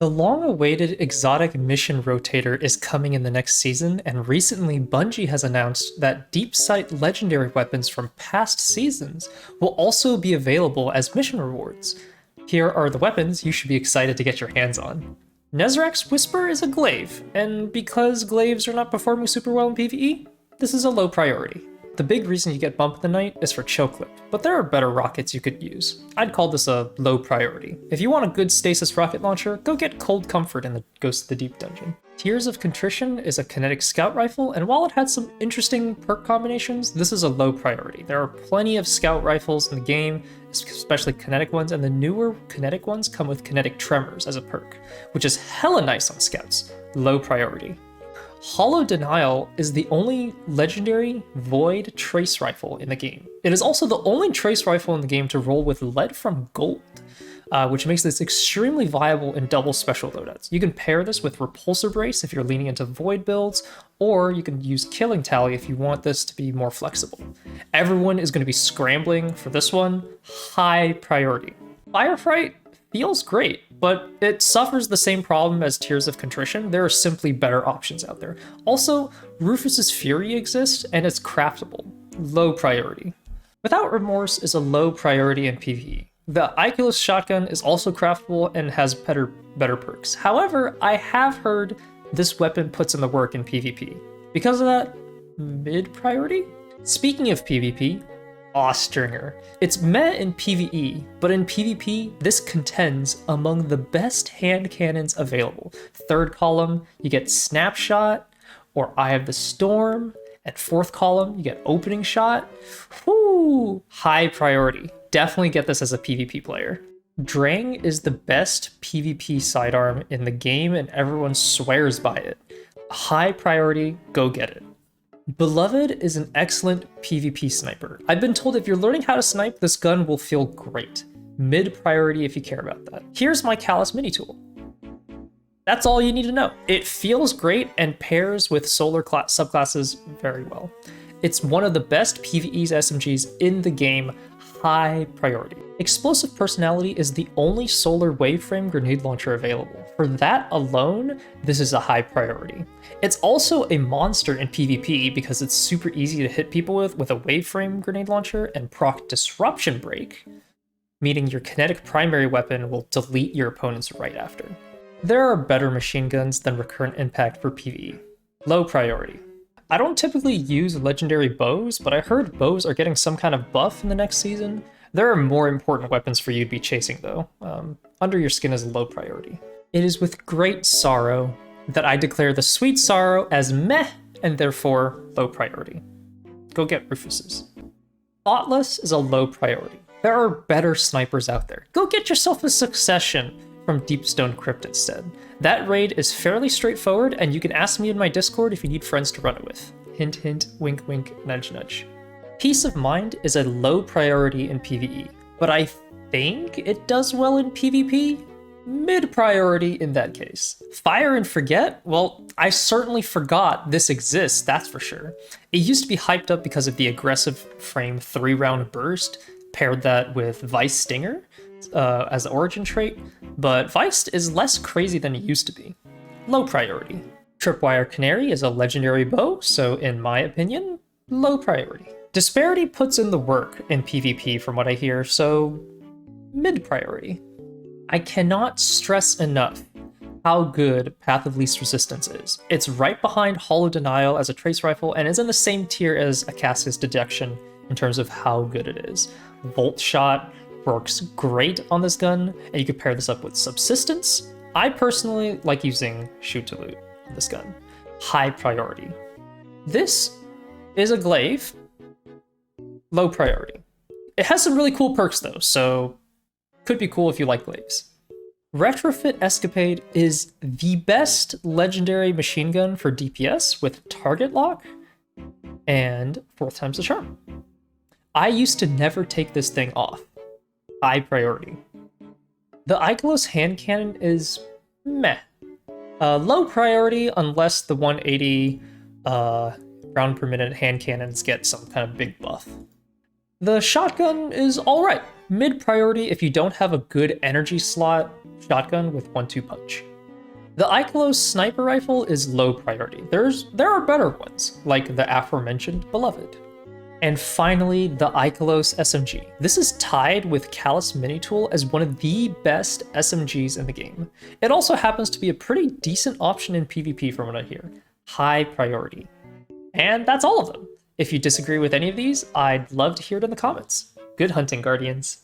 The long-awaited exotic Mission Rotator is coming in the next season, and recently Bungie has announced that Deepsight legendary weapons from past seasons will also be available as mission rewards. Here are the weapons you should be excited to get your hands on. Nezrak's Whisper is a glaive, and because glaives are not performing super well in PvE, this is a low priority. The big reason you get Bump in the Night is for chill clip, but there are better rockets you could use. I'd call this a low priority. If you want a good stasis rocket launcher, go get Cold Comfort in the Ghost of the Deep dungeon. Tears of Contrition is a kinetic scout rifle, and while it had some interesting perk combinations, this is a low priority. There are plenty of scout rifles in the game, especially kinetic ones, and the newer kinetic ones come with kinetic tremors as a perk, which is hella nice on scouts. Low priority. Hollow Denial is the only legendary void trace rifle in the game. It is also the only trace rifle in the game to roll with lead from gold, which makes this extremely viable in double special loadouts. You can pair this with Repulsor Brace if you're leaning into void builds, or you can use Killing Tally if you want this to be more flexible. Everyone is going to be scrambling for this one. High priority. Firefright feels great, but it suffers the same problem as Tears of Contrition. There are simply better options out there. Also, Rufus's Fury exists, and it's craftable. Low priority. Without Remorse is a low priority in PvE. The Icarus shotgun is also craftable and has better perks. However, I have heard this weapon puts in the work in PvP. Because of that, mid priority? Speaking of PvP, Austringer. It's meh in PvE, but in PvP, this contends among the best hand cannons available. Third column, you get Snapshot or Eye of the Storm. At fourth column, you get Opening Shot. Whoo! High priority. Definitely get this as a PvP player. Drang is the best PvP sidearm in the game, and everyone swears by it. High priority, go get it. Beloved is an excellent PvP sniper. I've been told if you're learning how to snipe, this gun will feel great. Mid priority if you care about that. Here's my Callus mini tool. That's all you need to know. It feels great and pairs with solar subclasses very well. It's one of the best PvE's SMGs in the game. High priority. Explosive Personality is the only solar waveframe grenade launcher available. For that alone, this is a high priority. It's also a monster in PvP because it's super easy to hit people with a waveframe grenade launcher and proc Disruption Break, meaning your kinetic primary weapon will delete your opponents right after. There are better machine guns than Recurrent Impact for PvE. Low priority. I don't typically use legendary bows, but I heard bows are getting some kind of buff in the next season. There are more important weapons for you to be chasing though. Under Your Skin is a low priority. It is with great sorrow that I declare the Sweet Sorrow as meh and therefore low priority. Go get Rufus's. Thoughtless is a low priority. There are better snipers out there. Go get yourself a Succession from Deepstone Crypt instead. That raid is fairly straightforward, and you can ask me in my Discord if you need friends to run it with. Hint, hint, wink, wink, nudge, nudge. Peace of Mind is a low priority in PvE, but I think it does well in PvP. Mid priority in that case. Fire and Forget? Well, I certainly forgot this exists, that's for sure. It used to be hyped up because of the aggressive frame 3-round burst, paired that with Vice Stinger as the origin trait, but Vice is less crazy than it used to be. Low priority. Tripwire Canary is a legendary bow, so in my opinion, low priority. Disparity puts in the work in PvP from what I hear, so mid priority. I cannot stress enough how good Path of Least Resistance is. It's right behind Hollow Denial as a trace rifle and is in the same tier as Acacia's Dejection in terms of how good it is. Volt Shot works great on this gun, and you could pair this up with Subsistence. I personally like using Shoot to Loot on this gun. High priority. This is a glaive. Low priority. It has some really cool perks though, so could be cool if you like glaives. Retrofit Escapade is the best legendary machine gun for DPS with target lock and 4th time's the charm. I used to never take this thing off. High priority. The Icarus hand cannon is meh. Low priority unless the 180 round per minute hand cannons get some kind of big buff. The shotgun is alright. Mid priority if you don't have a good energy slot shotgun with 1-2 punch. The Ikelos sniper rifle is low priority. There are better ones, like the aforementioned Beloved. And finally, the Ikelos SMG. This is tied with Callus Mini Tool as one of the best SMGs in the game. It also happens to be a pretty decent option in PvP from what I hear. High priority. And that's all of them. If you disagree with any of these, I'd love to hear it in the comments. Good hunting, Guardians.